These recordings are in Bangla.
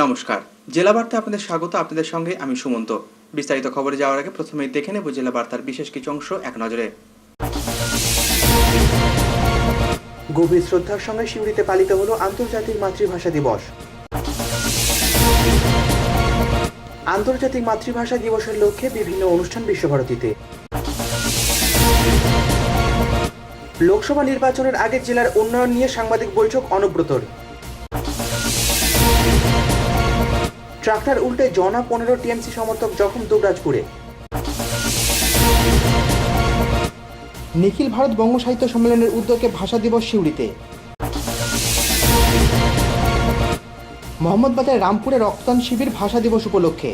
নমস্কার, জেলা বার্তা আপনাদের স্বাগত। আপনাদের সঙ্গে আমি সুমন্ত। বিস্তারিত খবরে যাওয়ার আগে প্রথমেই দেখে নেব জেলা বার্তার বিশেষ কিছু অংশ এক নজরে। গভীর শ্রদ্ধার সঙ্গে সিউড়িতে পালিত হলো আন্তর্জাতিক মাতৃভাষা দিবস। আন্তর্জাতিক মাতৃভাষা দিবসের লক্ষ্যে বিভিন্ন অনুষ্ঠান বিশ্বভারতীতে। লোকসভা নির্বাচনের আগে জেলার উন্নয়ন নিয়ে সাংবাদিক বৈঠক অনুব্রতর। ট্রাক্টর উল্টে জনা 15 টিএমসি সমর্থক জখম দুবরাজপুরে। নিখিল ভারত বঙ্গ সাহিত্য সম্মেলনের উদ্যোগে ভাষা দিবস সিউড়িতে। মোহাম্মদবাজার রামপুরে রক্তদান শিবির ভাষা দিবস উপলক্ষে।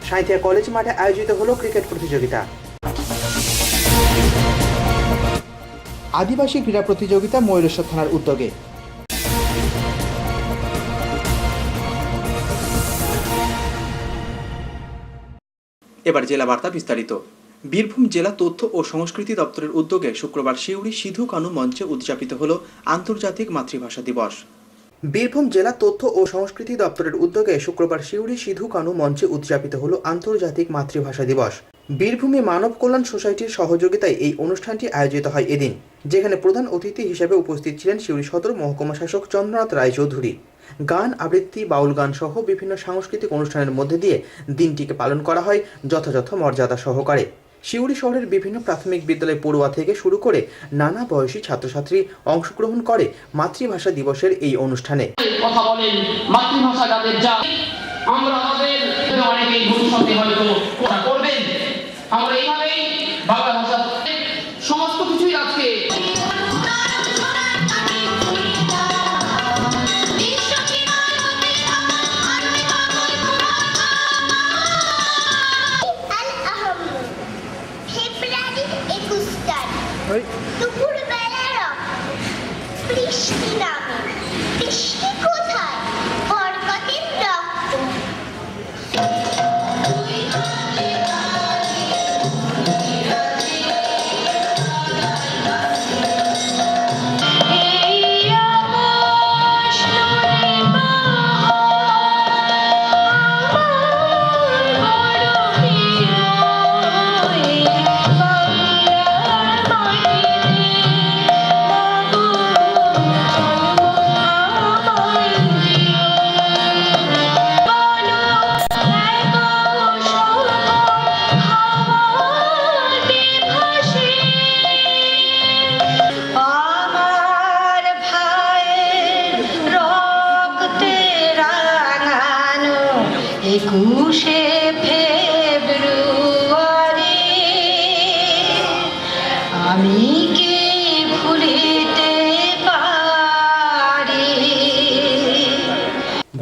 সাঁইথিয়া কলেজ মাঠে আয়োজিত হলো ক্রিকেট প্রতিযোগিতা। আদিবাসী ক্রীড়া প্রতিযোগিতা ময়ূরেশ্বর থানার উদ্যোগে। এবার জেলা বার্তা বিস্তারিত। বীরভূম জেলা তথ্য ও সংস্কৃতি দপ্তরের উদ্যোগে শুক্রবার সিউড়ি সিধু কানু মঞ্চে উদযাপিত হল আন্তর্জাতিক মাতৃভাষা দিবস। বীরভূম জেলা তথ্য ও সংস্কৃতি দপ্তরের উদ্যোগে শুক্রবার সিউড়ি সিধু কানু মঞ্চে উদযাপিত হল আন্তর্জাতিক মাতৃভাষা দিবস। বীরভূমে মানব কল্যাণ সোসাইটির সহযোগিতায় এই অনুষ্ঠানটি আয়োজিত হয় এদিন, যেখানে প্রধান অতিথি হিসেবে উপস্থিত ছিলেন সিউড়ি সদর মহকুমা শাসক চন্দ্রনাথ রায়চৌধুরী। গান, আবৃত্তি, বাউল গান সহ বিভিন্ন সাংস্কৃতিক অনুষ্ঠানের মধ্যে দিয়ে দিনটিকে পালন করা হয় যথাযথ মর্যাদা সহকারে। সিউড়ি শহরের বিভিন্ন প্রাথমিক বিদ্যালয় পড়ুয়া থেকে শুরু করে নানা বয়সী ছাত্রছাত্রী অংশগ্রহণ করে মাতৃভাষা দিবসের এই অনুষ্ঠানে। কথা বলেন মাতৃভাষা যাদের যা আমরা আমাদের অনেকেই ভবিষ্যতে হয়তো কথা করবেন। আমরা এইভাবেই বাংলা ভাষা সমস্ত কিছুই আজকে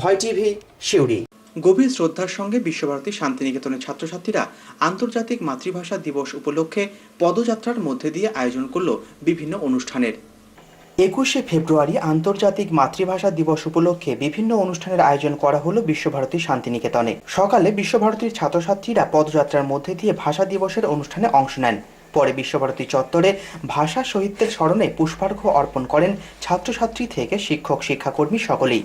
ভয় টিভি, সিউড়ি। গভীর শ্রদ্ধার সঙ্গে বিশ্বভারতী শান্তিনিকেতনের ছাত্রছাত্রীরা আন্তর্জাতিক মাতৃভাষা দিবস উপলক্ষে পদযাত্রার মধ্যে দিয়ে আয়োজন করল বিভিন্ন অনুষ্ঠানের। 21শে ফেব্রুয়ারি আন্তর্জাতিক মাতৃভাষা দিবস উপলক্ষে বিভিন্ন অনুষ্ঠানের আয়োজন করা হলো বিশ্বভারতী শান্তিনিকেতনে। সকালে বিশ্বভারতীর ছাত্রছাত্রীরা পদযাত্রার মধ্যে দিয়ে ভাষা দিবসের অনুষ্ঠানে অংশ নেন। পরে বিশ্বভারতী চত্বরে ভাষা শহীদদের স্মরণে পুষ্পার্ঘ্য অর্পণ করেন ছাত্রছাত্রী থেকে শিক্ষক শিক্ষাকর্মী সকলেই।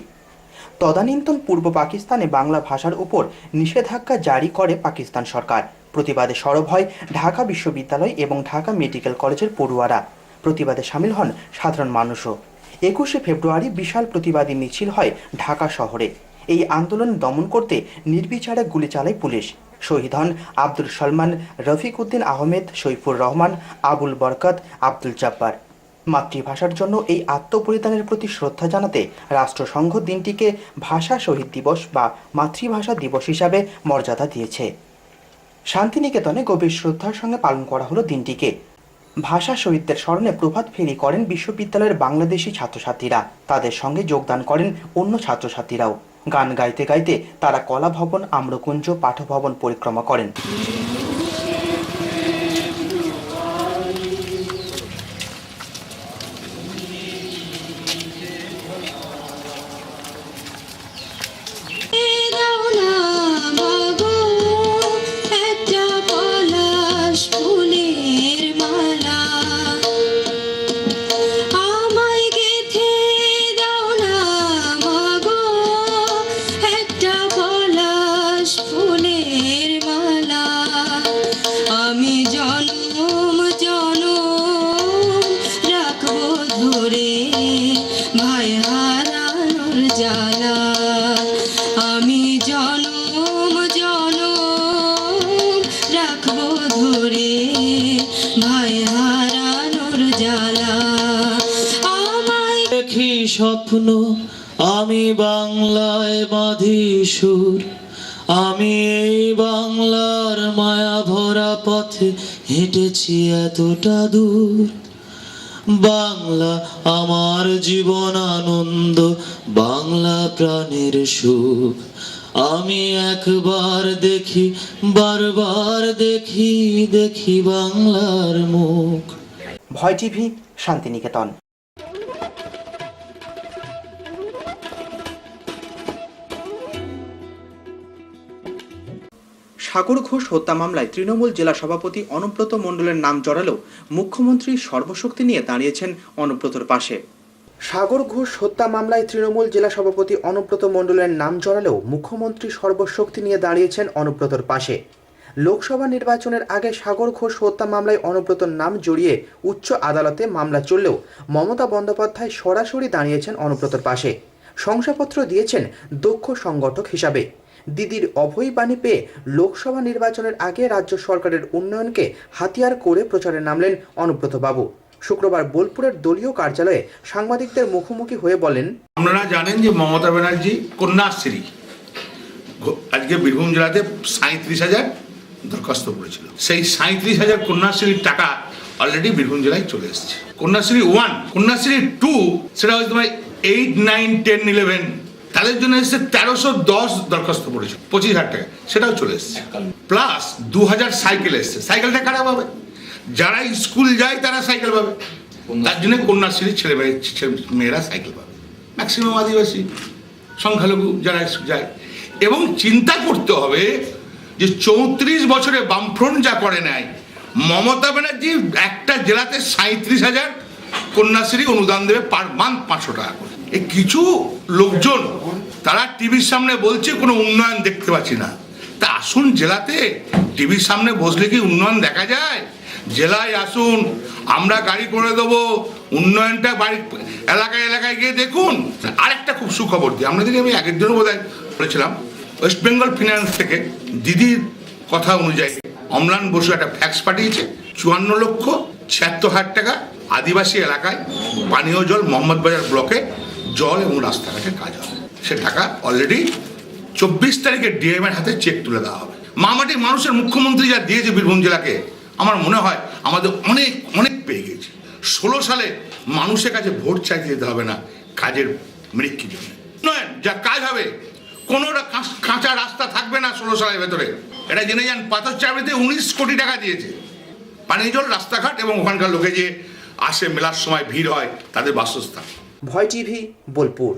তদানীন্তন পূর্ব পাকিস্তানে বাংলা ভাষার উপর নিষেধাজ্ঞা জারি করে পাকিস্তান সরকার। প্রতিবাদে সরব হয় ঢাকা বিশ্ববিদ্যালয় এবং ঢাকা মেডিকেল কলেজের পড়ুয়ারা। প্রতিবাদে সামিল হন সাধারণ মানুষও। 21শে ফেব্রুয়ারি বিশাল প্রতিবাদী মিছিল হয় ঢাকা শহরে। এই আন্দোলন দমন করতে নির্বিচারে গুলি চালায় পুলিশ। শহীদ হন আব্দুল সলমান, রফিক উদ্দিন আহমেদ, সৈফুর রহমান, আবুল বরকত, আব্দুল জব্বার। মাতৃভাষার জন্য এই আত্মবলিদানের প্রতি শ্রদ্ধা জানাতে রাষ্ট্রসংঘ দিনটিকে ভাষা শহীদ দিবস বা মাতৃভাষা দিবস হিসাবে মর্যাদা দিয়েছে। শান্তিনিকেতনে গভীর শ্রদ্ধার সঙ্গে পালন করা হলো দিনটিকে। ভাষা শহীদদের স্মরণে প্রভাত ফেরি করেন বিশ্ববিদ্যালয়ের বাংলাদেশি ছাত্রছাত্রীরা। তাদের সঙ্গে যোগদান করেন অন্য ছাত্রছাত্রীরাও। গান গাইতে গাইতে তারা কলা ভবন, আম্রকুঞ্জ, পাঠভবন পরিক্রমা করেন। আমি জনম জনম রাখবো ধরে ভাই হারানোর জ্বালা। আমি জনম জনম রাখবো ধরে ভাই হারানোর জ্বালা। আমায় দেখি স্বপ্ন আমি বাংলায় বাঁধি সুর, আমি এই বাংলার মায়া ভরা পথে হেঁটেছি এতটা দূর। বাংলা আমার জীবন আনন্দ, বাংলা প্রাণের সুখ। আমি একবার দেখি বারবার দেখি দেখি বাংলার মুখ। ভয় টিভি, শান্তিনিকেতন। সাগর ঘোষ হত্যা মামলায় তৃণমূল জেলা সভাপতি অনুব্রত মণ্ডলের নাম জড়ালেও মুখ্যমন্ত্রী সর্বশক্তি নিয়ে দাঁড়িয়েছেন অনুব্রতর পাশে। সাগর ঘোষ হত্যা মামলায় তৃণমূল জেলা সভাপতি অনুব্রত মণ্ডলের নাম জড়ালেও মুখ্যমন্ত্রী সর্বশক্তি নিয়ে দাঁড়িয়েছেন অনুব্রতর পাশে। লোকসভা নির্বাচনের আগে সাগর ঘোষ হত্যা মামলায় অনুব্রতর নাম জড়িয়ে উচ্চ আদালতে মামলা চললেও মমতা বন্দ্যোপাধ্যায় সরাসরি দাঁড়িয়েছেন অনুব্রতর পাশে। শংসাপত্র দিয়েছেন দক্ষ সংগঠক হিসাবে। দিদির অভয় বাণী পেয়ে লোকসভা নির্বাচনের আগে রাজ্য সরকারের উন্নয়নকে হাতিয়ার করে প্রচারে নামলেন অনুব্রত বাবু। শুক্রবার বোলপুরের দলীয় কার্যালয়ে সাংবাদিকদের মুখোমুখি হয়ে বলেন, আপনারা জানেন যে মমতা ব্যানার্জি কন্যাশ্রী আজকে বীরভূম জেলাতে 37,000 দরখাস্ত পড়েছিল। সেই 37,000 কন্যাশ্রীর টাকা অলরেডি বীরভূম জেলায় চলে এসেছে। কন্যাশ্রী 1, কন্যাশ্রী 2 সেটা হয়তো 8, 9, 10, 11 তাদের জন্য এসেছে 1310 দরখাস্ত পড়েছিল, 25,000 টাকা, সেটাও চলে এসেছে। প্লাস 2000 সাইকেল এসছে। সাইকেলটা কারা পাবে? যারা স্কুল যায় তারা সাইকেল পাবে, তার জন্য কন্যাশ্রীর মেয়েরা সাইকেল পাবে। ম্যাক্সিমাম আদিবাসী সংখ্যালঘু যারা যায়। এবং চিন্তা করতে হবে যে 34 বছরে বামফ্রন্ট যা করে নেয়, মমতা ব্যানার্জি একটা জেলাতে 37,000 কন্যাশ্রী অনুদান দেবে পার মান্থ 500 টাকা করে। এই কিছু লোকজন তারা টিভির সামনে বলছে কোনো উন্নয়ন দেখতে পাচ্ছি না। তা আসুন জেলাতে, টিভির সামনে বসলে কি উন্নয়ন দেখা যায়? জেলায় আসুন, আমরা গাড়ি করে দেবো, উন্নয়নটা বাড়ি এলাকায় এলাকায় গিয়ে দেখুন। আর একটা খুব সুখবর দিই আপনাদেরকে, আমি আগের জন্য বোধহয় বলেছিলাম, ওয়েস্ট বেঙ্গল ফিনান্স থেকে দিদির কথা অনুযায়ী অম্লান বসু একটা ফ্যাক্স পাঠিয়েছে। 54,76,000 টাকা আদিবাসী এলাকায় পানীয় জল মোহাম্মদ বাজার ব্লকে জল এবং রাস্তাঘাটের কাজ হবে। সে টাকা অলরেডি 24 তারিখে ডিএমের হাতে চেক তুলে দেওয়া হবে। মামাটির মানুষের মুখ্যমন্ত্রী যা দিয়েছে বীরভূম জেলাকে, আমার মনে হয় আমাদের অনেক অনেক পেয়ে গেছে। 16 সালে মানুষের কাছে ভোট চাইতে যেতে হবে না কাজের মৃত্যুর জন্য। নয় যা কাজ হবে, কোনো কাঁচা রাস্তা থাকবে না 16 সালের ভেতরে। এটা জেনে যান, পাথরচাবড়িতে 19 কোটি টাকা দিয়েছে পানীয় জল, রাস্তাঘাট এবং ওখানকার লোকে যে আসে মেলার সময় ভিড় হয় তাদের বাসস্থান। ভয় টিভি, বোলপুর।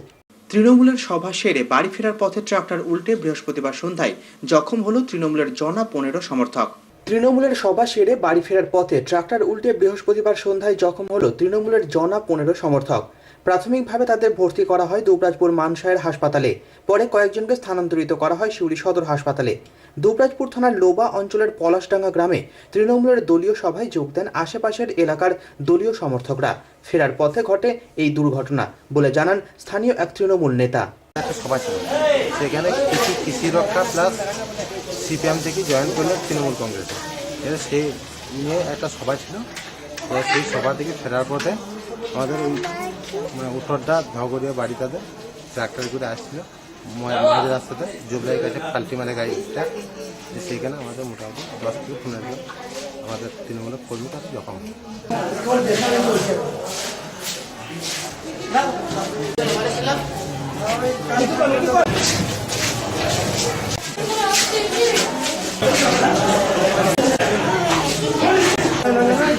তৃণমূলের সভা সেরে বাড়ি ফেরার পথে ট্রাক্টর উল্টে বৃহস্পতিবার সন্ধ্যায় জখম হল তৃণমূলের জনা 15 সমর্থক। তৃণমূলের সভা সেরে বাড়ি ফেরার পথে ট্রাক্টর উল্টে বৃহস্পতিবার সন্ধ্যায় জখম হল তৃণমূলের জনা 15 সমর্থক। প্রাথমিকভাবে তাদের ভর্তি করা হয় দুবরাজপুর মানসাহের হাসপাতালে, পরে কয়েকজনকে স্থানান্তরিত করা হয় সিউড়ি সদর হাসপাতালে। দুবরাজপুর থানার লোবা অঞ্চলের পলাশডাঙ্গা গ্রামে তৃণমূলের দলীয় সভায় যোগ দেন আশেপাশের এলাকার দলীয় সমর্থকরা। ফেরার পথে ঘটে এই দুর্ঘটনা বলে জানান স্থানীয় এক তৃণমূল নেতা। একটা সভা ছিল, সেখানে কিছু কৃষি রক্ষা প্লাস সিপিএম থেকে জয়েন করলো তৃণমূল কংগ্রেসে। সেই নিয়ে একটা সভা ছিল। সেই সভা থেকে ফেরার পথে আমাদের ওই উত্তরটা ধগরিয়া বাড়ি তাদের ট্রাক্টর করে আসছিল মাঝ রাস্তাতে জুবলাইয়ের কাছে পাল্টি মারে গাড়িটা। সেইখানে আমাদের মোটামুটি 10 থেকে 15 জন আমাদের তৃণমূলের কর্মী তারা জখম।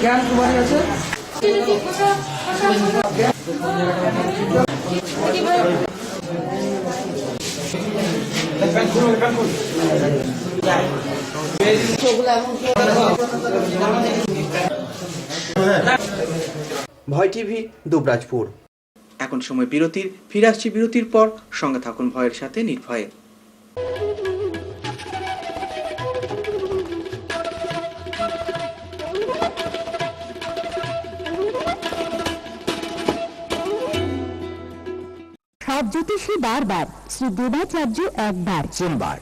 জ্ঞান কুমারী আছে। ভয় টিভি, দুবরাজপুর। এখন সময় বিরতির, ফিরে আসছি বিরতির পর। সঙ্গে থাকুন ভয়ের সাথে নির্ভয়ে। সপ্তষী বারবার, শ্রী দেবাচার্য একবার। সোমবার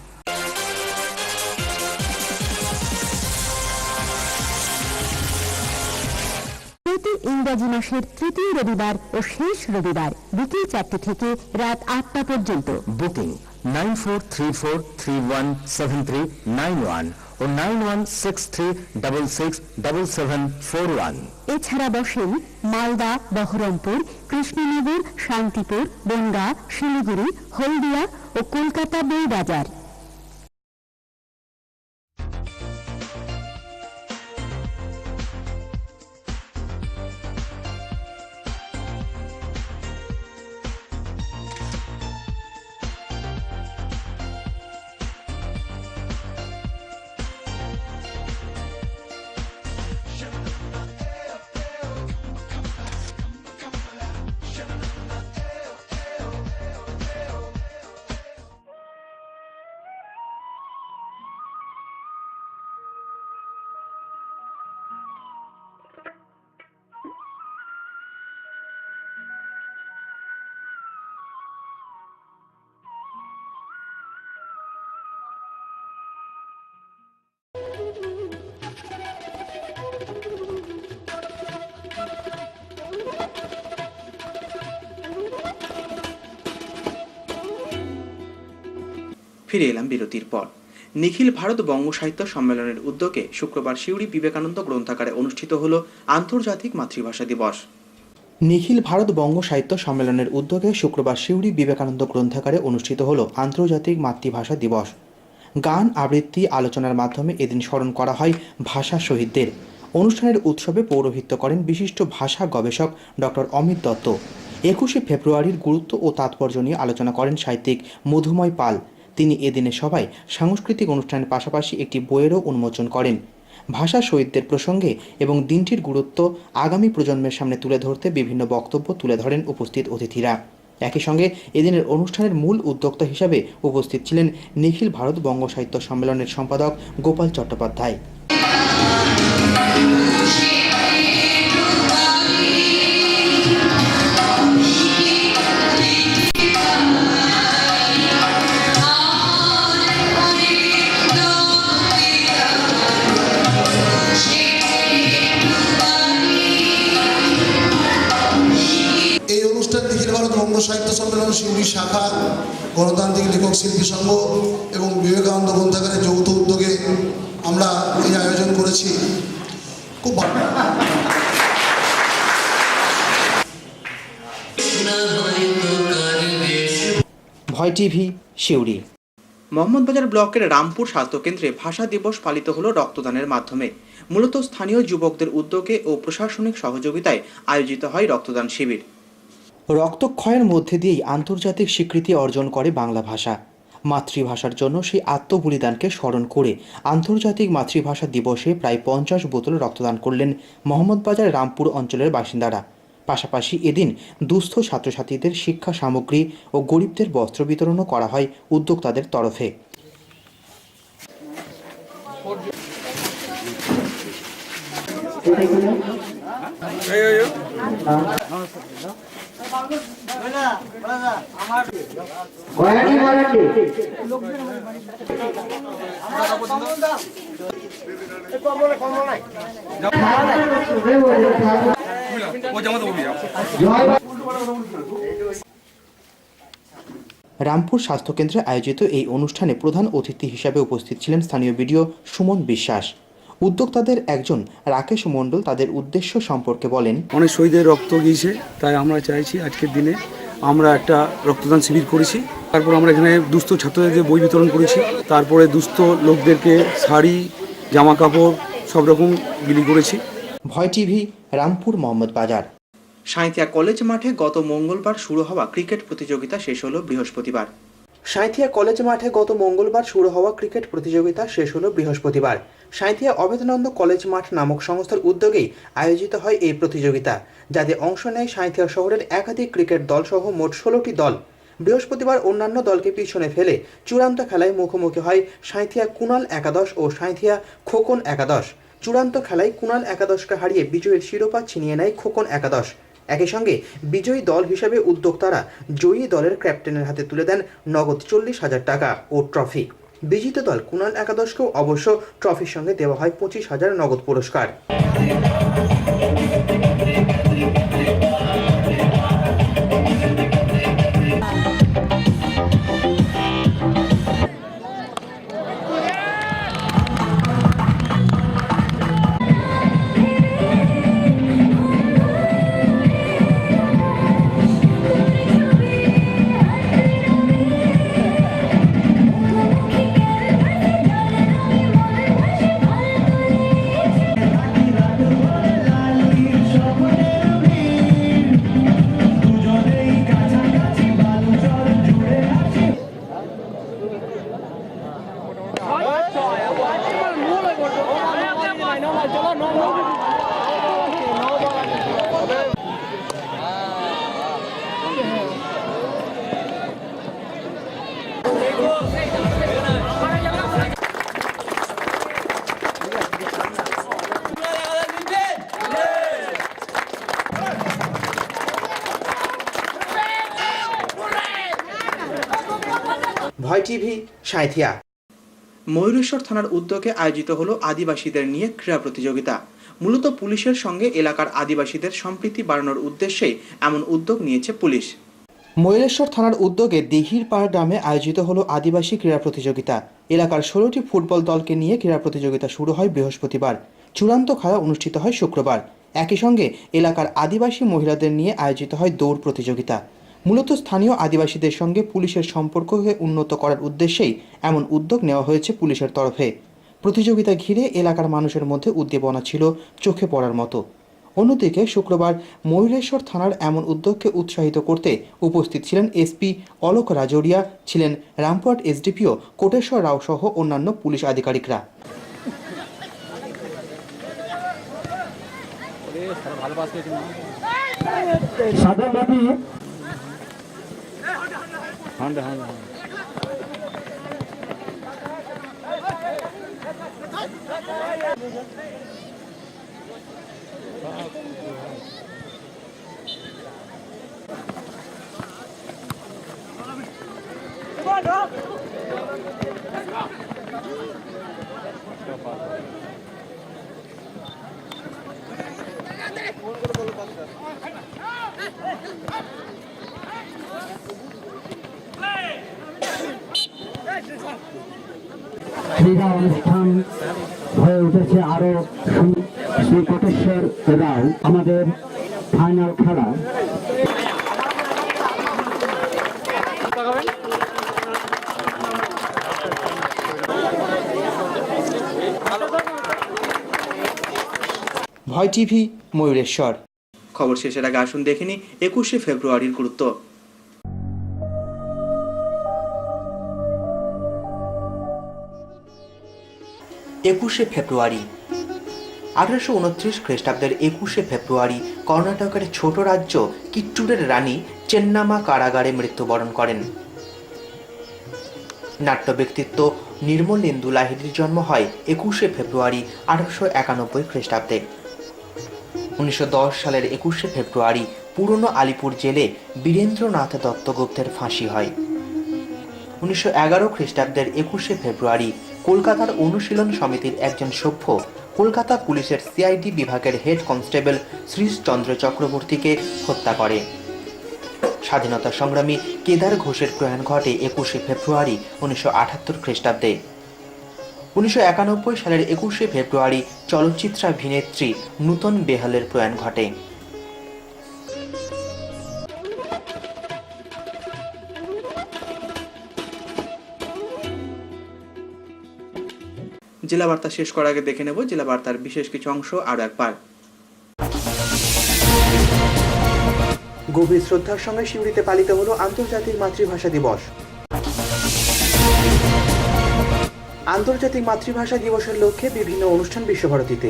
প্রতি ইংরাজি মাসের তৃতীয় রবিবার ও শেষ রবিবার বিকেল 4টে থেকে রাত 8টা পর্যন্ত। বুকিং 9434317391 ও 9163667741। এছাড়া বসেন মালদা, বহরমপুর, কৃষ্ণনগর, শান্তিপুর, বনগাঁ, শিলিগুড়ি, হলদিয়া ও কলকাতা বইবাজার। ফিরে এলাম বিরতির পর। নিখিল ভারত বঙ্গ সাহিত্য সম্মেলনের উদ্যোগে শুক্রবার সিউড়ি বিবেকানন্দ গ্রন্থাগারে অনুষ্ঠিত হল আন্তর্জাতিক মাতৃভাষা দিবস। নিখিল ভারত বঙ্গ সাহিত্য সম্মেলনের উদ্যোগে শুক্রবার সিউড়ি বিবেকানন্দ গ্রন্থাগারে অনুষ্ঠিত হল আন্তর্জাতিক মাতৃভাষা দিবস। গান, আবৃত্তি, আলোচনার মাধ্যমে এদিন স্মরণ করা হয় ভাষা শহীদদের। অনুষ্ঠানের উৎসবে পৌরোহিত্য করেন বিশিষ্ট ভাষা গবেষক ডক্টর অমিত দত্ত। 21শে ফেব্রুয়ারির গুরুত্ব ও তাৎপর্য নিয়ে আলোচনা করেন সাহিত্যিক মধুময় পাল। তিনি এদিনে সভায় সাংস্কৃতিক অনুষ্ঠানের পাশাপাশি একটি বইয়েরও উন্মোচন করেন। ভাষা শহীদদের প্রসঙ্গে এবং দিনটির গুরুত্ব আগামী প্রজন্মের সামনে তুলে ধরতে বিভিন্ন বক্তব্য তুলে ধরেন উপস্থিত অতিথিরা। একই সঙ্গে এদিনের অনুষ্ঠানের মূল উদ্যোক্তা হিসাবে উপস্থিত ছিলেন নিখিল ভারত বঙ্গ সাহিত্য সম্মেলনের সম্পাদক গোপাল চট্টোপাধ্যায়। নিখিল ভারত বঙ্গ সাহিত্য সম্মেলন সিউড়ি শাখা, গণতান্ত্রিক লেখক শিল্পী সংঘ এবং বিবেকানন্দ গ্রন্থাগারের যৌথ উদ্যোগে আমরা এই আয়োজন করেছি। খুব ভয় টিভি, সিউড়ি। মোহাম্মদবাজার ব্লকের রামপুর স্বাস্থ্যকেন্দ্রে ভাষা দিবস পালিত হল রক্তদানের মাধ্যমে। মূলত স্থানীয় যুবকদের উদ্যোগে ও প্রশাসনিক সহযোগিতায় আয়োজিত হয় রক্তদান শিবির। রক্তক্ষয়ের মধ্যে দিয়েই আন্তর্জাতিক স্বীকৃতি অর্জন করে বাংলা ভাষা। মাতৃভাষার জন্য সেই আত্মবলিদানকে স্মরণ করে আন্তর্জাতিক মাতৃভাষা দিবসে প্রায় 50 বোতল রক্তদান করলেন মোহাম্মদবাজার রামপুর অঞ্চলের বাসিন্দারা। পাশাপাশি এদিন দুস্থ ছাত্রছাত্রীদের শিক্ষা সামগ্রী ও গরিবদের বস্ত্র বিতরণও করা হয় উদ্যোক্তাদের তরফে। রামপুর স্বাস্থ্যকেন্দ্রে আয়োজিত এই অনুষ্ঠানে প্রধান অতিথি হিসাবে উপস্থিত ছিলেন স্থানীয় বিডিও সুমন বিশ্বাস। উদ্যোক্তাদের একজন রাকেশ মণ্ডল তাদের উদ্দেশ্য সম্পর্কে বলেন, অনেক শহীদের রক্ত গিয়েছে, তাই আমরা চাইছি আজকের দিনে আমরা একটা রক্তদান শিবির করেছি। তারপর আমরা এখানে দুস্থ ছাত্রদের বই বিতরণ করেছি। তারপরে দুস্থ লোকদেরকে শাড়ি, জামা কাপড় সব রকম বিলি করেছি। ভয় টিভি, রামপুর, মোহাম্মদবাজার। সাঁইথিয়া কলেজ মাঠে গত মঙ্গলবার শুরু হওয়া ক্রিকেট প্রতিযোগিতা শেষ হলো বৃহস্পতিবার। সাঁইথিয়া কলেজ মাঠে গত মঙ্গলবার শুরু হওয়া ক্রিকেট প্রতিযোগিতা শেষ হলো বৃহস্পতিবার। সাঁইথিয়া অভেদানন্দ কলেজ মাঠ নামক সংস্থার উদ্যোগেই আয়োজিত হয় এই প্রতিযোগিতা, যাতে অংশ নেয় সাঁইথিয়া শহরের একাধিক ক্রিকেট দল সহ মোট 16টি দল। বৃহস্পতিবার অন্যান্য দলকে পিছনে ফেলে চূড়ান্ত খেলায় মুখোমুখি হয় সাঁইথিয়া কুনাল একাদশ ও সাঁইথিয়া খোকন একাদশ। চূড়ান্ত খেলায় কুনাল একাদশকে হারিয়ে বিজয়ের শিরোপা ছিনিয়ে নেয় খোকন একাদশ। একই সঙ্গে বিজয়ী দল হিসেবে উদ্যোক্তারা জয়ী দলের ক্যাপ্টেনের হাতে তুলে দেন নগদ 40,000 টাকা ও ট্রফি। বিজিত দল কুণাল একাদশকেও অবশ্য ট্রফির সঙ্গে দেওয়া হয় 25,000 নগদ পুরস্কার। ভয় টিভি, সাঁইথিয়া। ময়ূরেশ্বর থানার উদ্যোগে আয়োজিত হলো আদিবাসীদের নিয়ে ক্রীড়া প্রতিযোগিতা। মূলত পুলিশের সঙ্গে এলাকার আদিবাসীদের সম্প্রীতি বাড়ানোর উদ্দেশ্যেই এমন উদ্যোগ নিয়েছে পুলিশ। ময়ূরেশ্বর থানার উদ্যোগে দিঘির পাড় গ্রামে আয়োজিত হলো আদিবাসী ক্রীড়া প্রতিযোগিতা। এলাকার 16টি ফুটবল দলকে নিয়ে ক্রীড়া প্রতিযোগিতা শুরু হয় বৃহস্পতিবার, চূড়ান্ত খেলা অনুষ্ঠিত হয় শুক্রবার। একই সঙ্গে এলাকার আদিবাসী মহিলাদের নিয়ে আয়োজিত হয় দৌড় প্রতিযোগিতা। মূলত স্থানীয় আদিবাসীদের সঙ্গে পুলিশের সম্পর্ককে উন্নত করার উদ্দেশ্যেই এমন উদ্যোগ নেওয়া হয়েছে পুলিশের তরফে। প্রতিযোগিতা ঘিরে এলাকার মানুষের মধ্যে উদ্দীপনা ছিল চোখে পড়ার মতো। অন্যদিকে শুক্রবার ময়ূরেশ্বর থানার এমন উদ্যোগকে উৎসাহিত করতে উপস্থিত ছিলেন এসপি অলোক রাজৌরিয়া, ছিলেন রামপুরহাট এসডিপিও কোটেশ্বর রাও সহ অন্যান্য পুলিশ আধিকারিকরা। ক্রীড়া অনুষ্ঠান হয়ে উঠেছে আরো। শ্রী কোটেশ্বর রাও আমাদের ফাইনাল খেলা। ভয় টিভি, ময়ূরেশ্বর। খবর শেষের আগে আসুন দেখে নিই 21শে ফেব্রুয়ারির গুরুত্ব। 21শে ফেব্রুয়ারি 1829 খ্রিস্টাব্দের 21শে ফেব্রুয়ারি কর্ণাটকের ছোট রাজ্য কিট্টুরের রানী চেন্নামা কারাগারে মৃত্যুবরণ করেন। নাট্য ব্যক্তিত্ব নির্মলেন্দু লাহিড়ীর জন্ম হয় 21শে ফেব্রুয়ারি 1891 খ্রিস্টাব্দে। 1910 সালের 21শে ফেব্রুয়ারি পুরনো আলিপুর জেলে বীরেন্দ্রনাথ দত্তগুপ্তের ফাঁসি হয়। 1911 খ্রিস্টাব্দের 21শে ফেব্রুয়ারি কলকাতার অনুশীলন সমিতির একজন সভ্য কলকাতা পুলিশের সিআইডি বিভাগের হেড কনস্টেবল শ্রীশচন্দ্র চক্রবর্তীকে হত্যা করে। স্বাধীনতা সংগ্রামী কেদার ঘোষের প্রয়াণ ঘটে 21শে ফেব্রুয়ারি 1978 খ্রিস্টাব্দে। 1991 সালের 21শে ফেব্রুয়ারি চলচ্চিত্রাভিনেত্রী নূতন বেহালের প্রয়াণ ঘটে। জেলা বার্তা শেষ করার আগে দেখে নেব জেলা বার্তার বিশেষ কিছু অংশ আরও একবার। গভীর শ্রদ্ধার সঙ্গে সিউড়িতে পালিত হলো আন্তর্জাতিক মাতৃভাষা দিবস। আন্তর্জাতিক মাতৃভাষা দিবসের লক্ষ্যে বিভিন্ন অনুষ্ঠান বিশ্বভারতীতে।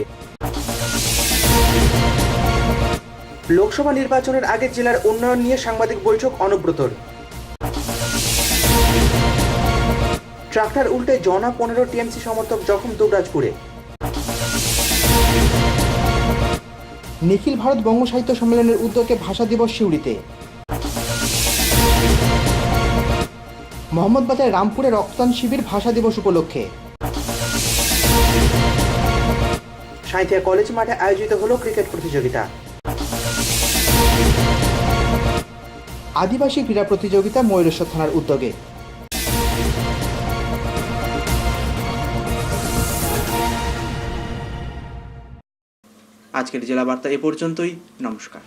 লোকসভা নির্বাচনের আগে জেলার উন্নয়ন নিয়ে সাংবাদিক বৈঠক অনুব্রতর। ট্রাক্টর উল্টে জনা 15 টিএমসি সমর্থক জখম দুবরাজপুরে। নিখিল ভারত বঙ্গ সাহিত্য সম্মেলনের উদ্যোগে ভাষা দিবস সিউড়িতে। মোহাম্মদবাজার রামপুরে রক্তদান শিবির ভাষা দিবস উপলক্ষে। সাঁইথিয়া কলেজ মাঠে আয়োজিত হলো ক্রিকেট প্রতিযোগিতা। আদিবাসী ক্রীড়া প্রতিযোগিতা ময়ূরেশ্বর থানার উদ্যোগে। আজকের জেলা বার্তা এ পর্যন্তই। নমস্কার।